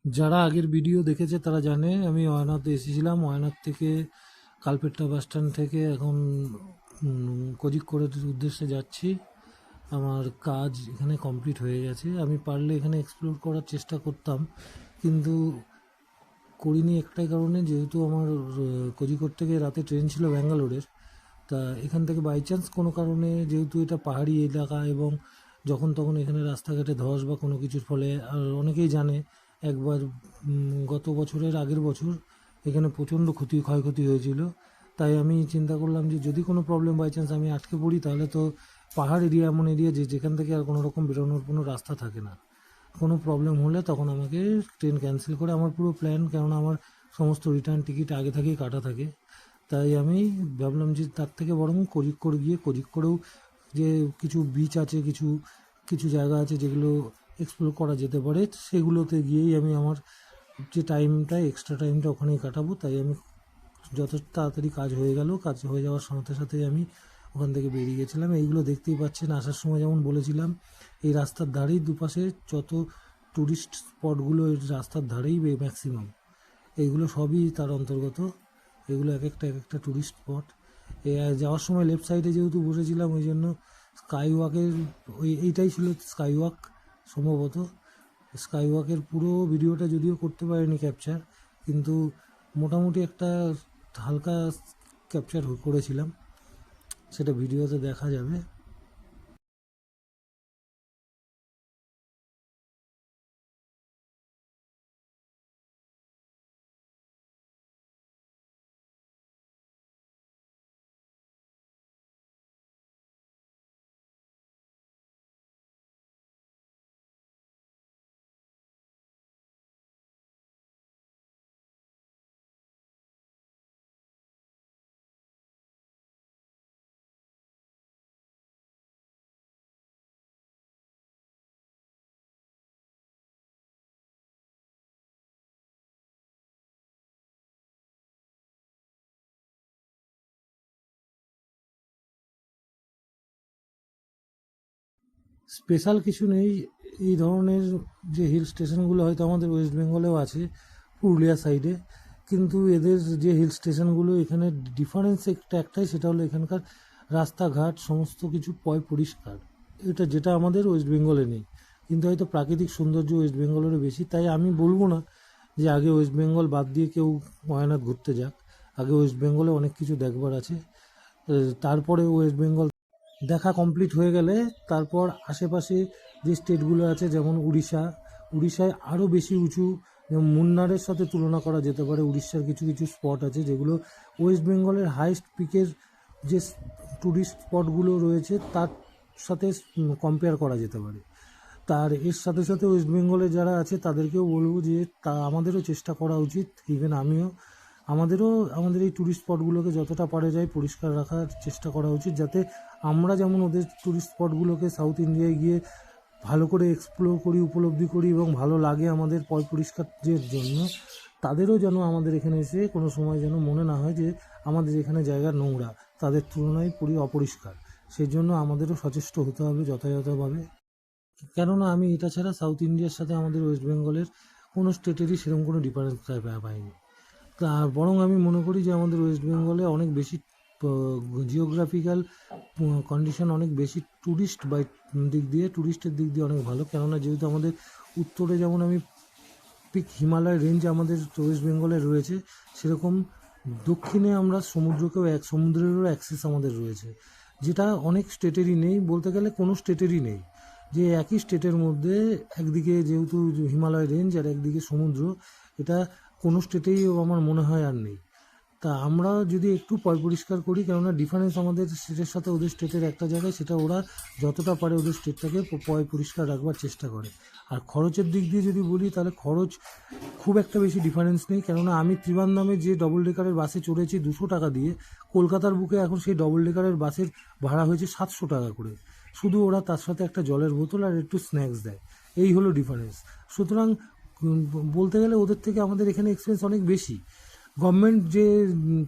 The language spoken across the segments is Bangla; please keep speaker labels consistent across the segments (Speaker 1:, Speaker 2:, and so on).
Speaker 1: যারা আগের ভিডিও দেখেছে তারা জানে আমি ওয়ানাতে এসেছিলাম। ওয়ানার থেকে কালপেট্টা বাস স্ট্যান্ড থেকে এখন কোজিকোড়ের উদ্দেশ্যে যাচ্ছি। আমার কাজ এখানে কমপ্লিট হয়ে গেছে। আমি পারলে এখানে এক্সপ্লোর করার চেষ্টা করতাম, কিন্তু করিনি একটাই কারণে, যেহেতু আমার কোজিকোড থেকে রাতে ট্রেন ছিল ব্যাঙ্গালোরের। তা এখান থেকে বাই চান্স কোনো কারণে, যেহেতু এটা পাহাড়ি এলাকা এবং যখন তখন এখানে রাস্তাঘাটে ধস বা কোনো কিছুর ফলে, আর অনেকেই জানে একবার গত বছরের আগের বছর এখানে প্রচণ্ড ক্ষয়ক্ষতি হয়েছিল। তাই আমি চিন্তা করলাম যে যদি কোনো প্রবলেম বাই চান্স আমি আটকে পড়ি, তাহলে তো পাহাড় এরিয়া এমন এরিয়া যেখান থেকে আর কোনো রকম বেরোনোর কোনো রাস্তা থাকে না। কোনো প্রবলেম হলে তখন আমাকে ট্রেন ক্যান্সেল করে, আমার পুরো প্ল্যান, কেননা আমার সমস্ত রিটার্ন টিকিট আগে থেকেই কাটা থাকে। তাই আমি ভাবলাম যে তার থেকে বরং কোজিকোড় গিয়ে, কোজিকোড়েও যে কিছু বিচ আছে, কিছু কিছু জায়গা আছে যেগুলো এক্সপ্লোর করা যেতে পারে, সেগুলোতে গিয়েই আমি আমার যে টাইমটা, এক্সট্রা টাইমটা ওখানেই কাটাবো। তাই আমি যত তাড়াতাড়ি কাজ হয়ে গেল, কাজ হয়ে যাওয়ার সাথে সাথেই আমি ওখান থেকে বেরিয়ে গেছিলাম। এইগুলো দেখতেই পাচ্ছেন, আসার সময় যেমন বলেছিলাম, এই রাস্তার ধারেই দুপাশে যত ট্যুরিস্ট স্পটগুলো এই রাস্তার ধারেই ম্যাক্সিমাম, এইগুলো সবই তার অন্তর্গত। এগুলো এক একটা ট্যুরিস্ট স্পট। যাওয়ার সময় লেফট সাইডে যেহেতু বসেছিলাম, ওই জন্য স্কাই ওয়াকের এইটাই ছিল স্কাই ওয়াক সম্ভবত। স্কাই ওয়াকের পুরো ভিডিওটা যদিও করতে পারিনি ক্যাপচার, কিন্তু মোটামুটি একটা হালকা ক্যাপচার করেছিলাম, সেটা ভিডিওতে দেখা যাবে। স্পেশাল কিছু নেই। এই ধরনের যে হিল স্টেশনগুলো হয়তো আমাদের ওয়েস্ট বেঙ্গলেও আছে, পুরুলিয়া সাইডে, কিন্তু এদের যে হিল স্টেশনগুলো, এখানে ডিফারেন্স একটাই, সেটা হলো এখানকার রাস্তাঘাট সমস্ত কিছু পরিষ্কার। এটা যেটা আমাদের ওয়েস্ট বেঙ্গলে নেই, কিন্তু হয়তো প্রাকৃতিক সৌন্দর্য ওয়েস্ট বেঙ্গলেরও বেশি। তাই আমি বলবো না যে আগে ওয়েস্ট বেঙ্গল বাদ দিয়ে কেউ ওয়ানাদ ঘুরতে যাক। আগে ওয়েস্ট বেঙ্গলে অনেক কিছু দেখবার আছে। তারপরে ওয়েস্ট বেঙ্গল দেখা কমপ্লিট হয়ে গেলে তারপর আশেপাশে যে স্টেটগুলো আছে, যেমন উড়িষ্যায় আরও বেশি উঁচু, যেমন মুন্নারের সাথে তুলনা করা যেতে পারে। উড়িষ্যার কিছু কিছু স্পট আছে যেগুলো ওয়েস্ট বেঙ্গলের হাইস্ট পিকের যে ট্যুরিস্ট স্পটগুলো রয়েছে তার সাথে কম্পেয়ার করা যেতে পারে। তার এর সাথে সাথে ওয়েস্ট বেঙ্গলে যারা আছে তাদেরকেও বলবো যে আমাদেরও চেষ্টা করা উচিত, ইভেন আমিও, আমাদের এই ট্যুরিস্ট স্পটগুলোকে যতটা পারা যায় পরিষ্কার রাখার চেষ্টা করা উচিত, যাতে আমরা যেমন ওদের ট্যুরিস্ট স্পটগুলোকে সাউথ ইন্ডিয়ায় গিয়ে ভালো করে এক্সপ্লোর করি, উপলব্ধি করি এবং ভালো লাগে আমাদের পরিষ্কারের জন্য, তাদেরও যেন আমাদের এখানে এসে কোনো সময় যেন মনে না হয় যে আমাদের এখানে জায়গা নোংরা, তাদের তুলনায় অপরিষ্কার। সেই জন্য আমাদেরও সচেষ্ট হতে হবে যথাযথভাবে। কেননা আমি এটা ছাড়া সাউথ ইন্ডিয়ার সাথে আমাদের ওয়েস্ট বেঙ্গলের কোনো স্টেটেরই সেরকম কোনো ডিফারেন্স পাইনি। তা বরং আমি মনে করি যে আমাদের ওয়েস্ট বেঙ্গলে অনেক বেশি জিওগ্রাফিক্যাল কন্ডিশন অনেক বেশি, ট্যুরিস্টের দিক দিয়ে অনেক ভালো। কেননা যেহেতু আমাদের উত্তরে যেমন আমি পিক হিমালয় রেঞ্জ আমাদের ওয়েস্ট বেঙ্গলে রয়েছে, সেরকম দক্ষিণে আমরা সমুদ্রেরও অ্যাক্সেস আমাদের রয়েছে, যেটা অনেক স্টেটেরই নেই, বলতে গেলে কোনো স্টেটেরই নেই। যে একই স্টেটের মধ্যে একদিকে যেহেতু হিমালয় রেঞ্জ আর একদিকে সমুদ্র, এটা কোনো স্টেটেই আমার মনে হয় আর নেই। তা আমরা যদি একটু পরিষ্কার করি, কেননা ডিফারেন্স আমাদের স্টেটের সাথে ওদের স্টেটের একটা জায়গায়, সেটা ওরা যতটা পারে ওদের স্টেটটাকে পরিষ্কার রাখবার চেষ্টা করে। আর খরচের দিক দিয়ে যদি বলি, তাহলে খরচ খুব একটা বেশি ডিফারেন্স নেই। কেননা আমি ত্রিবান্ধামে যে ডবল ডেকারের বাসে চড়েছি 200 টাকা দিয়ে, কলকাতার বুকে এখন সেই ডবল ডেকারের বাসের ভাড়া হয়েছে 700 টাকা করে। শুধু ওরা তার সাথে একটা জলের বোতল আর একটু স্ন্যাক্স দেয়, এই হলো ডিফারেন্স। সুতরাং বলতে গেলে ওদের থেকে আমাদের এখানে এক্সপেন্স অনেক বেশি। গভর্নমেন্ট যে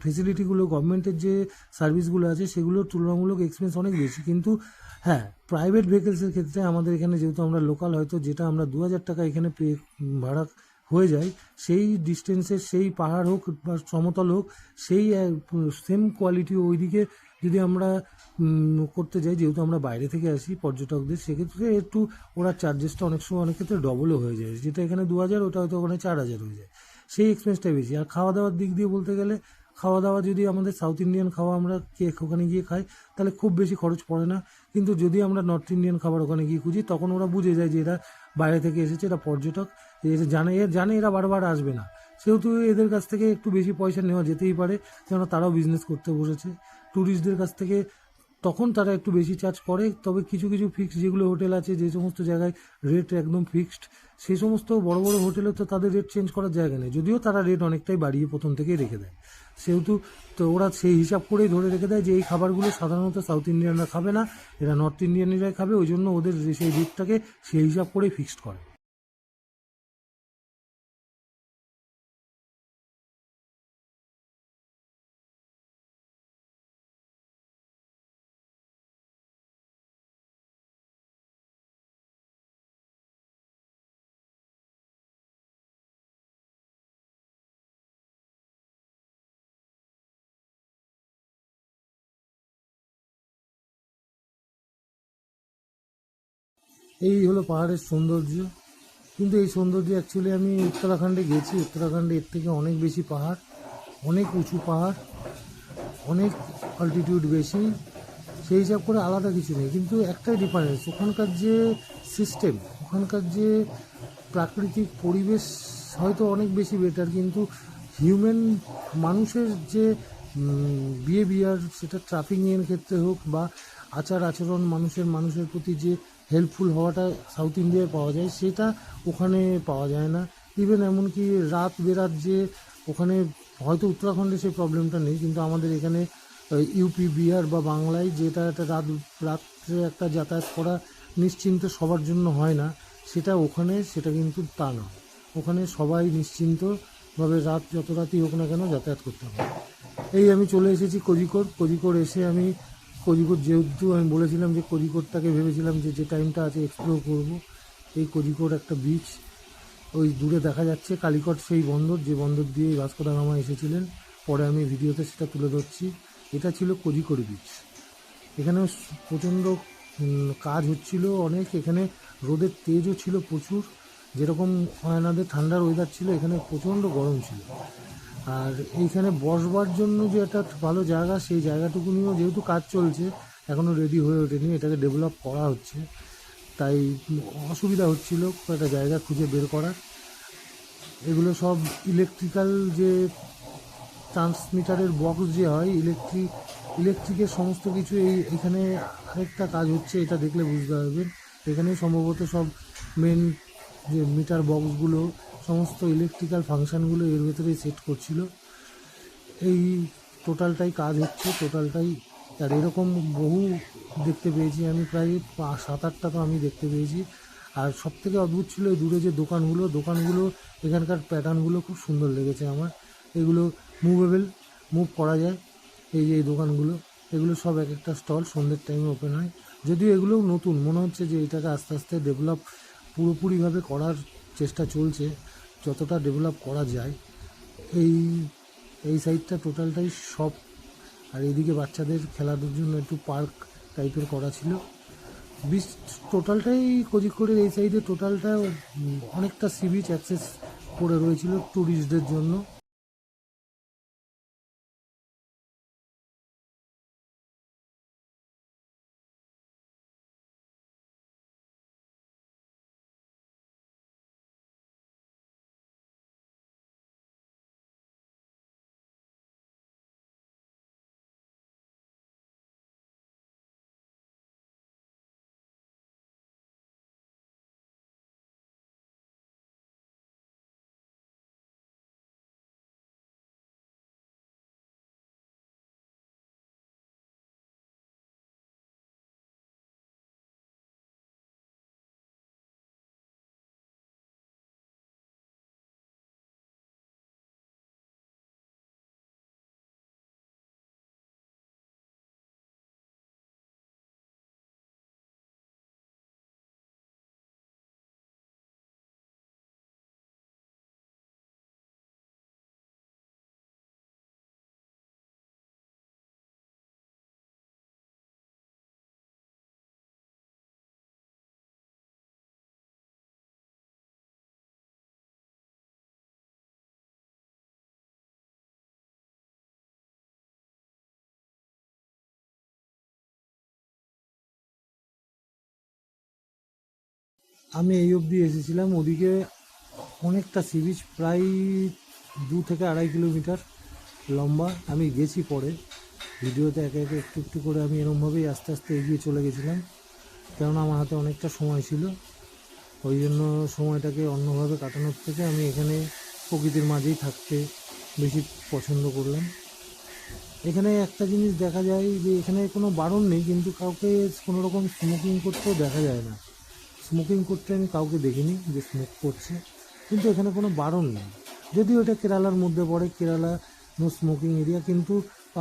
Speaker 1: ফেসিলিটিগুলো, গভর্নমেন্টের যে সার্ভিসগুলো আছে, সেগুলোর তুলনামূলক এক্সপেন্স অনেক বেশি। কিন্তু হ্যাঁ, প্রাইভেট ভেহিকেলসের ক্ষেত্রে আমাদের এখানে যেহেতু আমরা লোকাল, হয়তো যেটা আমরা 2000 টাকা এখানে ভাড়া হয়ে যায়, সেই ডিস্টেন্সের সেই পাহাড় হোক বা সমতল হোক, সেই সেম কোয়ালিটি ওইদিকে যদি আমরা করতে যাই, যেহেতু আমরা বাইরে থেকে আসি পর্যটকদের, সেক্ষেত্রে একটু ওরা চার্জেসটা অনেক সময় অনেক ক্ষেত্রে ডবলও হয়ে যায়, যেটা এখানে 2,000 ওটা হয়তো ওখানে 4,000 হয়ে যায়, সেই এক্সপেন্সটাই বেশি। আর খাওয়া দাওয়ার দিক দিয়ে বলতে গেলে, খাওয়া দাওয়া যদি আমাদের সাউথ ইন্ডিয়ান খাওয়া আমরা ওখানে গিয়ে খাই, তাহলে খুব বেশি খরচ পড়ে না। কিন্তু যদি আমরা নর্থ ইন্ডিয়ান খাবার ওখানে গিয়ে খুঁজি, তখন ওরা বুঝে যায় যে এরা বাইরে থেকে এসেছে, এরা পর্যটক, এরা জানে এরা বারবার আসবে না, সেহেতু এদের কাছ থেকে একটু বেশি পয়সা নেওয়া যেতেই পারে, কেননা তারাও বিজনেস করতে বসেছে ট্যুরিস্টদের কাছ থেকে। তখন তারা একটু বেশি চার্জ করে। তবে কিছু কিছু ফিক্সড যেগুলো হোটেল আছে, যে সমস্ত জায়গায় রেট একদম ফিক্সড, সেই সমস্ত বড় বড় হোটেলে তো তাদের রেট চেঞ্জ করার জায়গা নেই, যদিও তারা রেট অনেকটাই বাড়িয়ে প্রথম থেকেই রেখে দেয়। সেহেতু তো ওরা সেই হিসাব করেই ধরে রেখে দেয় যে এই খাবারগুলো সাধারণত সাউথ ইন্ডিয়ানরা খাবে না, এরা নর্থ ইন্ডিয়ানরাই খাবে, ওই জন্য ওদের সেই রেটটাকে সেই হিসাব করেই ফিক্সড করে। এই হলো পাহাড়ের সৌন্দর্য। কিন্তু এই সৌন্দর্য অ্যাকচুয়ালি আমি উত্তরাখণ্ডে গেছি, উত্তরাখণ্ডে এর থেকে অনেক বেশি পাহাড়, অনেক উঁচু পাহাড়, অনেক অল্টিটিউড বেশি, সেই হিসাব করে আলাদা কিছু নেই। কিন্তু একটাই ডিফারেন্স, ওখানকার যে সিস্টেম, ওখানকার যে প্রাকৃতিক পরিবেশ হয়তো অনেক বেশি বেটার, কিন্তু হিউম্যান, মানুষের যে বিহেভিয়ার, সেটা ট্রাফিংয়ের ক্ষেত্রে হোক বা আচার আচরণ, মানুষের প্রতি যে হেল্পফুল হওয়াটা সাউথ ইন্ডিয়ায় পাওয়া যায়, সেটা ওখানে পাওয়া যায় না। ইভেন এমনকি রাত বেরাত যে ওখানে, হয়তো উত্তরাখণ্ডে সেই প্রবলেমটা নেই, কিন্তু আমাদের এখানে ইউপি, বিহার বা বাংলায় যেটা একটা রাত্রে একটা যাতায়াত করা নিশ্চিন্ত সবার জন্য হয় না, সেটা ওখানে সেটা কিন্তু তা না। ওখানে সবাই নিশ্চিন্তভাবে রাত যত রাতই হোক না কেন যাতায়াত করতে পারে। এই আমি চলে এসেছি কোজিকোড়। কোজিকোড় এসে আমি, কোজিকোড় যেহেতু আমি বলেছিলাম যে কোজিকোড়টাকে ভেবেছিলাম যে যে টাইমটা আছে এক্সপ্লোর করব, এই কোজিকোড় একটা বিচ, ওই দূরে দেখা যাচ্ছে কালিকট, সেই বন্দর, যে বন্দর দিয়ে ভাস্কো দা গামা এসেছিলেন, পরে আমি ভিডিওতে সেটা তুলে ধরছি। এটা ছিল কোজিকোড় বিচ। এখানে প্রচণ্ড কাজ হচ্ছিল অনেক, এখানে রোদের তেজও ছিল প্রচুর, যেরকম আয়নাদের ঠান্ডার ওয়েদার ছিল, এখানে প্রচণ্ড গরম ছিল। আর এইখানে বসবার জন্য যে একটা ভালো জায়গা, সেই জায়গাটুকুনিও যেহেতু কাজ চলছে, এখনও রেডি হয়ে ওঠেনি, এটাকে ডেভেলপ করা হচ্ছে, তাই অসুবিধা হচ্ছিল একটা জায়গা খুঁজে বের করার। এগুলো সব ইলেকট্রিক্যাল যে ট্রান্সমিটারের বক্স যে হয়, ইলেকট্রিকের সমস্ত কিছু এখানে আরেকটা কাজ হচ্ছে, এটা দেখলে বুঝতে পারবেন। এখানে সম্ভবত সব মেন যে মিটার বক্সগুলো, সমস্ত ইলেকট্রিক্যাল ফাংশানগুলো এর ভেতরেই সেট করছিল। এই টোটালটাই কাজ হচ্ছে, টোটালটাই। আর এরকম বহু দেখতে পেয়েছি আমি, প্রায় 7-8টা তো আমি দেখতে পেয়েছি। আর সবথেকে অদ্ভুত ছিল এই দূরে যে দোকানগুলো, এখানকার প্যাটার্নগুলো খুব সুন্দর লেগেছে আমার। এগুলো মুভেবল, মুভ করা যায়, এই যে এই দোকানগুলো, এগুলো সব এক একটা স্টল সন্ধ্যের টাইমে ওপেন হয়। যদিও এগুলোও নতুন, মনে হচ্ছে যে এটাকে আস্তে আস্তে ডেভেলপ পুরোপুরিভাবে করার চেষ্টা চলছে, যতটা ডেভেলপ করা যায়। এই এই সাইডটা টোটালটাই শপ, আর এইদিকে বাচ্চাদের খেলার জন্য একটু পার্ক টাইপের করা ছিল। বিচ টোটালটাই, কোজিকোড়ের এই সাইডে টোটালটা অনেকটা সি বিচ অ্যাক্সেস করে রয়েছিল ট্যুরিস্টদের জন্য। আমি এই অবধি এসেছিলাম, ওদিকে অনেকটা সি বিচ, প্রায় 2 থেকে 2.5 কিলোমিটার লম্বা। আমি গেছি পরে ভিডিওতে একে একে একটু একটু করে আমি এরমভাবেই আস্তে আস্তে এগিয়ে চলে গেছিলাম, কেননা আমার হাতে অনেকটা সময় ছিল। ওই জন্য সময়টাকে অন্যভাবে কাটানোর থেকে আমি এখানে প্রকৃতির মাঝেই থাকতে বেশি পছন্দ করলাম। এখানে একটা জিনিস দেখা যায় যে এখানে কোনো বারণ নেই, কিন্তু কাউকে কোনো রকম স্মোকিং করতেও দেখা যায় না। স্মোকিং করতে আমি কাউকে দেখিনি যে স্মোক করছে, কিন্তু এখানে কোনো বারণ নেই। যদিও এটা কেরালার মধ্যে পড়ে, কেরালা নো স্মোকিং এরিয়া, কিন্তু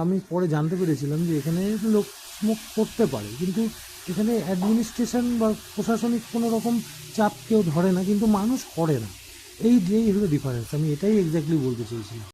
Speaker 1: আমি পরে জানতে পেরেছিলাম যে এখানে লোক স্মোক করতে পারে, কিন্তু এখানে অ্যাডমিনিস্ট্রেশন বা প্রশাসনিক কোনো রকম চাপ কেউ ধরে না, কিন্তু মানুষ করে না। এই হলো ডিফারেন্স, আমি এটাই এক্স্যাক্টলি বলতে চেয়েছিলাম।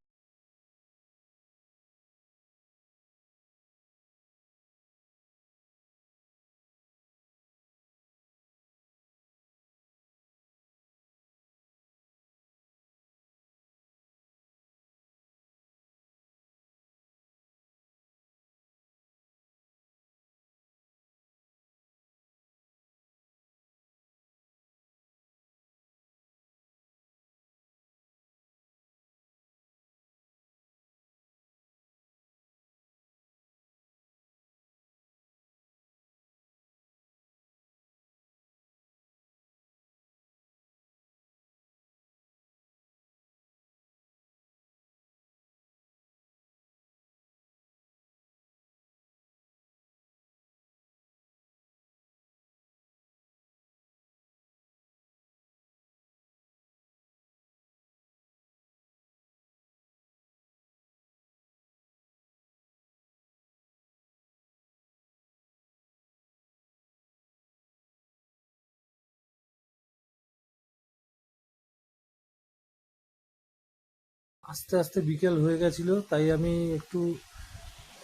Speaker 1: আস্তে আস্তে বিকেল হয়ে গেছিলো, তাই আমি একটু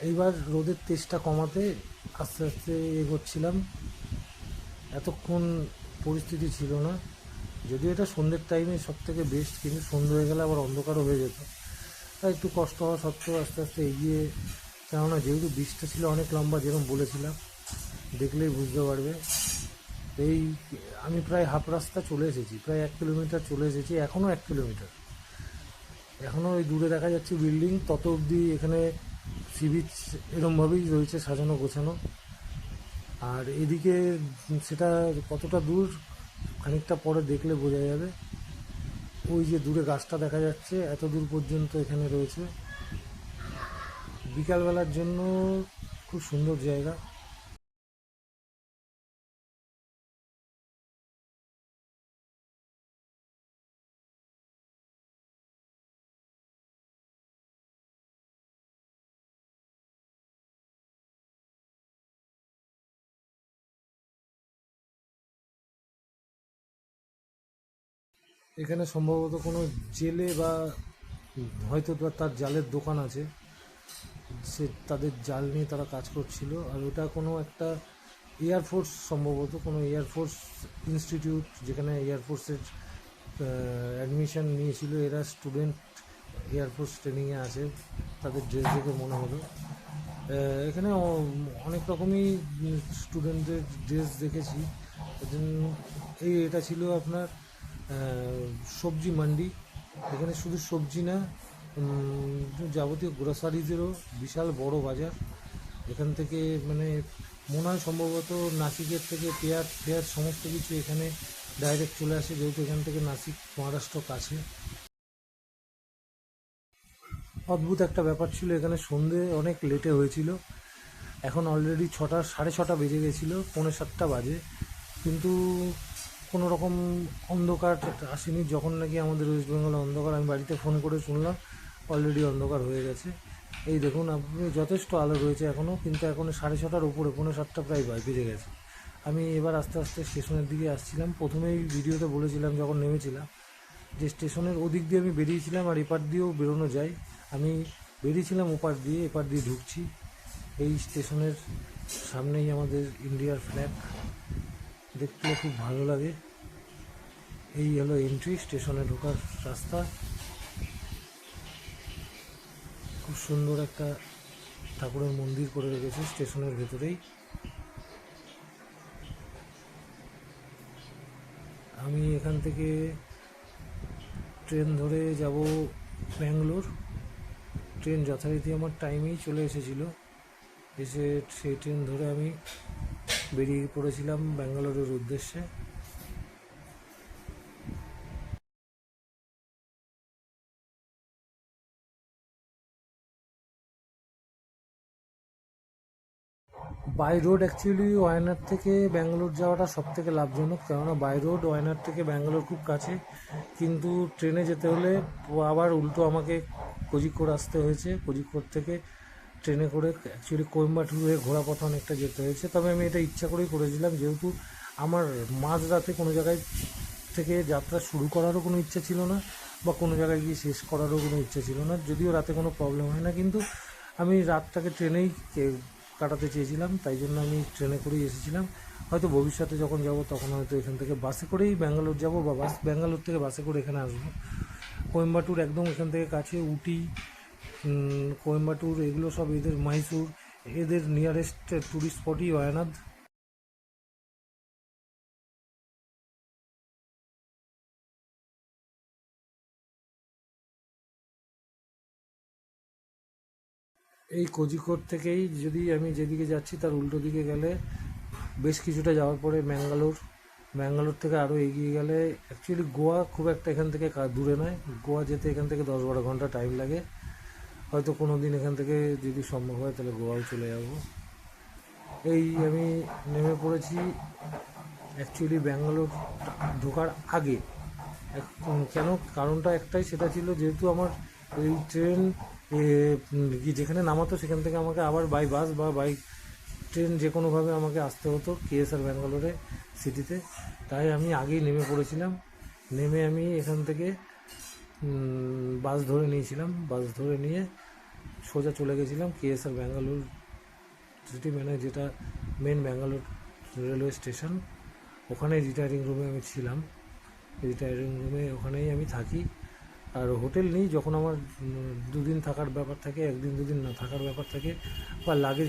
Speaker 1: এইবার রোদের তেজটা কমাতে আস্তে আস্তে এগোচ্ছিলাম। এতক্ষণ পরিস্থিতি ছিল না, যদিও এটা সন্ধ্যের টাইমে সব থেকে বেস্ট, কিন্তু সন্ধ্যে হয়ে গেলে আবার অন্ধকারও হয়ে যেত। তাই একটু কষ্ট হওয়া সত্ত্বেও আস্তে আস্তে এগিয়ে, কেননা যেহেতু বীজটা ছিল অনেক লম্বা, যেরকম বলেছিলাম, দেখলেই বুঝতে পারবে। এই আমি প্রায় হাফ রাস্তা চলে এসেছি, প্রায় 1 কিলোমিটার চলে এসেছি, এখনও 1 কিলোমিটার। এখনও ওই দূরে দেখা যাচ্ছে বিল্ডিং, তত অবধি এখানে সি বিচ এরমভাবেই রয়েছে সাজানো গোছানো। আর এদিকে সেটা কতটা দূর খানিকটা পরে দেখলে বোঝা যাবে। ওই যে দূরে গাছটা দেখা যাচ্ছে, এত দূর পর্যন্ত এখানে রয়েছে। বিকালবেলার জন্য খুব সুন্দর জায়গা। এখানে সম্ভবত কোনো জেলে বা হয়তো তার জালের দোকান আছে, সে তাদের জাল নিয়ে তারা কাজ করছিল। আর ওটা কোনো একটা এয়ারফোর্স, সম্ভবত কোনো এয়ারফোর্স ইনস্টিটিউট, যেখানে এয়ারফোর্সের অ্যাডমিশন নিয়েছিল এরা স্টুডেন্ট, এয়ারফোর্স ট্রেনিংয়ে আছে, তাদের ড্রেস দেখে মনে হলো। এখানে অনেক রকমই স্টুডেন্টদের ড্রেস দেখেছি। এটা ছিল আপনার সবজি মান্ডি। এখানে শুধু সবজি না, যাবতীয় গ্রোসারিজেরও বিশাল বড় বাজার। এখান থেকে মানে মনে হয় সম্ভবত নাসিকের থেকে পেঁয়াজ ফেয়াজ সমস্ত কিছু এখানে ডাইরেক্ট চলে আসে, যেহেতু এখান থেকে নাসিক মহারাষ্ট্র কাছে। অদ্ভুত একটা ব্যাপার ছিল, এখানে সন্ধে অনেক লেটে হয়েছিল। এখন অলরেডি 6টা, সাড়ে 6টা বেজে গেছিলো, 6:45 বাজে, কিন্তু কোনো রকম অন্ধকার আসেনি। যখন নাকি আমাদের ওয়েস্ট বেঙ্গলে অন্ধকার, আমি বাড়িতে ফোন করে শুনলাম অলরেডি অন্ধকার হয়ে গেছে। এই দেখুন আপনি, যথেষ্ট আলো রয়েছে এখনও, কিন্তু এখন 6:30টার উপরে, 6:45 প্রায় বেজে গেছে। আমি এবার আস্তে আস্তে স্টেশনের দিকে আসছিলাম। প্রথমেই ভিডিওতে বলেছিলাম যখন নেমেছিলাম যে স্টেশনের ওদিক দিয়ে আমি বেরিয়েছিলাম, আর এপার দিয়েও বেরোনো যায়। আমি বেরিয়েছিলাম ওপার দিয়ে, এপার দিয়ে ঢুকছি। এই স্টেশনের সামনেই আমাদের ইন্ডিয়ার ফ্ল্যাগ, দেখতে খুব ভালো লাগে। এই হলো এন্ট্রি, স্টেশনে ঢোকার রাস্তা। খুব সুন্দর একটা ঠাকুরের মন্দির করে রেখেছে স্টেশনের ভেতরেই। আমি এখান থেকে ট্রেন ধরে যাব ব্যাঙ্গালোর। ট্রেন যথারীতি আমার টাইমেই চলে এসেছিল, এসে সেই ট্রেন ধরে আমি বেরিয়ে পড়েছিলাম ব্যাঙ্গালোরের উদ্দেশ্যে। বাই রোড অ্যাকচুয়ালি ওয়ায়নাড থেকে ব্যাঙ্গালোর যাওয়াটা সব থেকে লাভজনক, কেননা বাই রোড ওয়ায়নাড থেকে ব্যাঙ্গালোর খুব কাছে, কিন্তু ট্রেনে যেতে হলে আবার উল্টো আমাকে কোজিকোড আসতে হয়েছে। কোজিকোড থেকে ট্রেনে করে অ্যাকচুয়ালি কোয়েম্বাটুর হয়ে ঘোড়াপথ অনেকটা যেতে হয়েছে। তবে আমি এটা ইচ্ছা করেই করেছিলাম, যেহেতু আমার মাঝরাতে কোনো জায়গায় থেকে যাত্রা শুরু করারও কোনো ইচ্ছা ছিল না, বা কোনো জায়গায় গিয়ে শেষ করারও কোনো ইচ্ছা ছিল না। যদিও রাতে কোনো প্রবলেম হয় না, কিন্তু আমি রাতটাকে ট্রেনেই কাটাতে চেয়েছিলাম, তাই জন্য আমি ট্রেনে করেই এসেছিলাম। হয়তো ভবিষ্যতে যখন যাব তখন হয়তো এখান থেকে বাসে করেই ব্যাঙ্গালোর যাব, বা ব্যাঙ্গালোর থেকে বাসে করে এখানে আসবো। কোয়েম্বাটুর একদম এখান থেকে কাছে। উটি, কোয়েম্বাটুর এগুলো সব এদের, মাইসুর, এদের নিয়ারেস্ট ট্যুরিস্ট স্পটই ওয়ায়নাদ। এই কোজিকোড থেকেই যদি আমি যেদিকে যাচ্ছি তার উল্টো দিকে গেলে বেশ কিছুটা যাওয়ার পরে ব্যাঙ্গালোর থেকে আরও এগিয়ে গেলে অ্যাকচুয়ালি গোয়া খুব একটা এখান থেকে দূরে নয়। গোয়া যেতে এখান থেকে 10-12 ঘন্টা টাইম লাগে। হয়তো কোনো দিন এখান থেকে যদি সম্ভব হয় তাহলে গোয়াও চলে যাব। এই আমি নেমে পড়েছি অ্যাকচুয়ালি ব্যাঙ্গালোর ঢোকার আগে। কেন, কারণটা একটাই, সেটা ছিল যেহেতু আমার এই ট্রেন যেখানে নামাতো সেখান থেকে আমাকে আবার বাই বাস বা বাই ট্রেন যে কোনোভাবে আমাকে আসতে হতো কেএসআর ব্যাঙ্গালোরে সিটিতে। তাই আমি আগেই নেমে পড়েছিলাম। নেমে আমি এখান থেকে বাস ধরে নিয়েছিলাম। বাস ধরে নিয়ে সোজা চলে গেছিলাম কেএসআর ব্যাঙ্গালোর সিটি, মানে যেটা মেন ব্যাঙ্গালোর রেলওয়ে স্টেশন। ওখানে রিটায়ারিং রুমে আমি ছিলাম। রিটায়ারিং রুমে ওখানেই আমি থাকি। আর হোটেল নেই, যখন আমার 2 দিন থাকার ব্যাপার থাকে, 1 দিন 2 দিন না থাকার ব্যাপার থাকে, বা লাগেজ